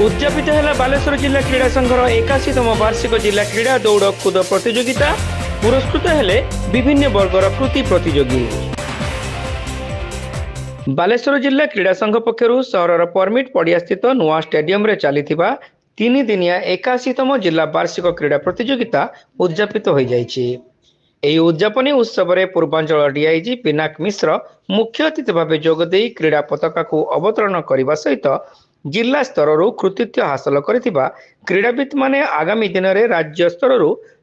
उद्यापित है बालेश्वर जिला क्रीड़ा संघर 81तम वार्षिक जिला क्रीड़ा दौड़ कूद प्रतियोगिता। पुरस्कृत हेले विभिन्न वर्गर कृति प्रतियोगी। बालेश्वर जिला क्रीड़ा संघ पक्षर सहर परमिट पड़िया स्थित नुआ स्टेडियम रे चलीथिबा 3 दिनिया 81तम जिला वार्षिक क्रीड़ा प्रतियोगिता उद्यापित हो जाइछि। एही उद्यापनी उत्सव रे पूर्वांचल डीआईजी पिनाक मिश्र मुख्य अतिथि भाव जोगदे क्रीड़ा पताका को अवतरण करने सहित जिला स्तर कृतित्व हासिल करथिबा क्रीड़ाविद माने आगामी दिन में राज्य स्तर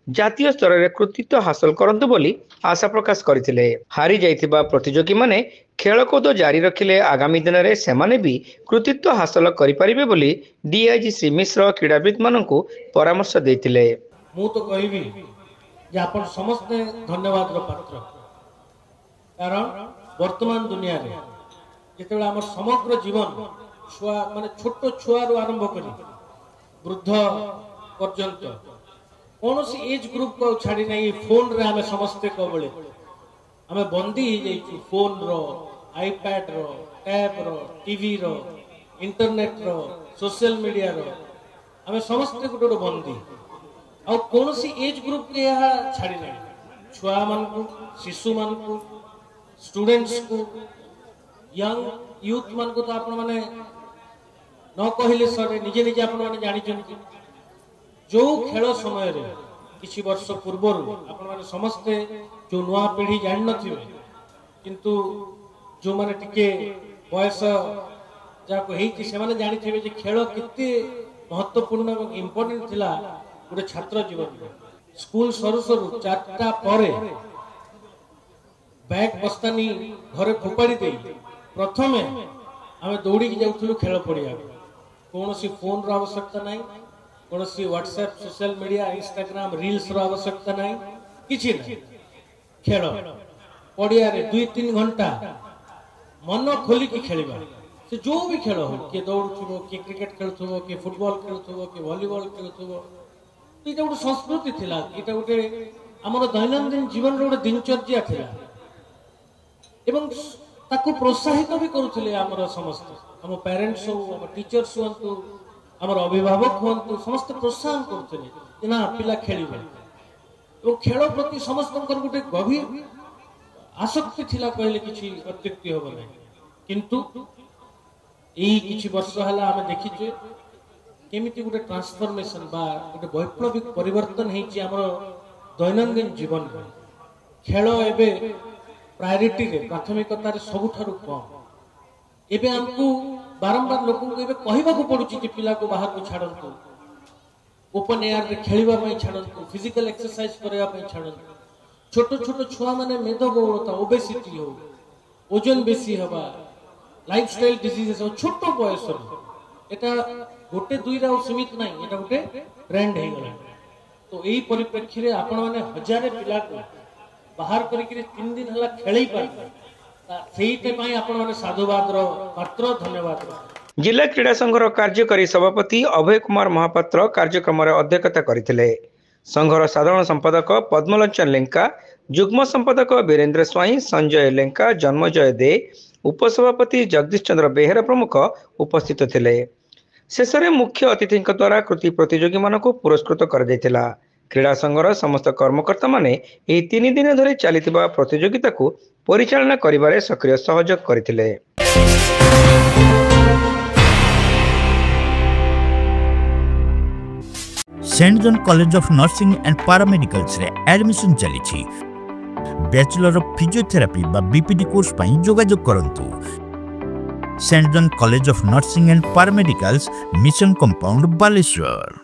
जातीय स्तर में कृतित्व हासिल करंतु बोली आशा प्रकाश करथिले। हारी जाइथिबा प्रतियोगी माने खेलकूद जारी रखिले आगामी दिन में सेमाने भी कृतित्व हासिल करि परिबे बोली डीआईजी श्री मिश्र क्रीड़ाविद मानकु परामर्श देथिले। मु तो कहबी जे आपण समस्त धन्यवाद रो पात्र, कारण वर्तमान दुनिया रे जेते हमर समग्र जीवन छुआ माने छोट छुआ रो आरंभ करी वृद्ध पर्यंत कौन सी एज ग्रुप को छाड़ी नहीं फोन रे हमें समस्ते को बळे हमें बंदी हो जाइछु। फोन रो, आईपैड रो, टैब रो, टीवी रो, इंटरनेट रो, सोशल मीडिया रो हमें समस्ते गुटे बंदी और कौन सी एज ग्रुप के यहाँ छाड़ी नहीं। छुआ मान को, शिशु मान को, स्टूडेंट्स को, यंग यूथ मान को तो आपण माने न कहले सरे निजे निजे आपण माने जानि जंती जो खेल समय रे किछि वर्ष पूर्व आपण माने समस्ते जो नुआ पीढ़ी जानि नथिबे किंतु जो माने टिके बयस जाको हेछि से माने जानि थिबे जे खेल केते महत्वपूर्ण और इंपोर्टेंट थिला गोटे छात्र जीवन में। स्कूल सरू सरू 4टा परे बैग बस्तानी घरे फोपाड़ी दे प्रथमे आमे दौड़ी की जाउथलु खेल पड़िया। कौन सी फोन रो आवश्यकता नहीं, कौन सी WhatsApp, social media, Instagram, reels रो आवश्यकता नहीं, किछि नहीं। खेल पड़िया रे 2-3 घंटा मन खोली की खेलबा से जो भी खेल हो, के दौड़ुथबो, के क्रिकेट खेलुथबो, के फुटबॉल खेलुथबो, के वॉलीबॉल खेलुथबो, ये गोटे संस्कृति थिला। ये गोटे आमर दैनंदिन जीवन गोटे दिनचर्या थिला एवं ताको प्रोत्साहित भी करुथिले आमर समस्त आम पेरेंट्स हो, आम टीचर्स हुंतु, आमर अभिभावक हुंतु, समस्त प्रोत्साहन करुथिले कि ना पिला खेलिबे। तो खेल प्रति समस्त गोटे गभीर आसक्ति थिला कहले किछि अत्युक्ति होबो नै। किंतु एही किछि वर्ष हला आमे देखिछे केमिति गोटे ट्रांसफॉर्मेशन बा गोटे वैप्लविक परिवर्तन हेछि हमर दैनंदिन जीवन में। खेल एबे प्रायोरिटी रे प्राथमिकता रे सबुठारु कम। एबे हमकु बारंबार लोकन को एबे कहिबा को पडुछि जे पिला को बाहर को छाडंतु, ओपन एयर रे खेलिबा पई छाडंतु, फिजिकल एक्सरसाइज करबा पई छाडंतु। छोटो छोटो छुआ माने मेदबहुलता, ओबेसिटी हो, ओजन बेसी हबा, लाइफस्टाइल डिजीजेस हो छोटो बयस एटा गोटे 2 रा सीमित नहीं, एटा गोटे ट्रेंड हे गला। तो एही परिप्रेक्षी रे आपण माने हजारे पिला को बाहर करिकरी 3 दिन हला खेलै पारबे सेहीते पई आपण माने साधुवाद रो पात्र, धन्यवाद। जिला क्रीड़ा संघर कार्यकारी सभापति अभय कुमार महापात्र कार्यक्रम रे अध्यक्षता करथिले। संघर साधारण संपादक पद्मलोचन लेंका, जुग्म संपादक वीरेंद्र स्वाई, संजय लेंका, जन्मजय दे, उपसभापति जगदीश चंद्र बेहेरा प्रमुख उपस्थित थिले। शेष में मुख्य अतिथि द्वारा कृति प्रतियोगी मानक पुरस्कृत कर जायतिला। क्रीड़ा संघर समस्त कर्मकर्ता माने एही 3 दिन धरि चलिथिबा प्रतियोगिता को परिचालना करिबारे सक्रिय सहयोग करथिले। Saint John college of nursing and paramedicals रे एडमिशन चली। बैचलर ऑफ फिजियोथेरापी बा बीपीडी कोर्स पई जोगाजोग करंतु। Saint John college of nursing and paramedicals, mission compound, Baleshwar.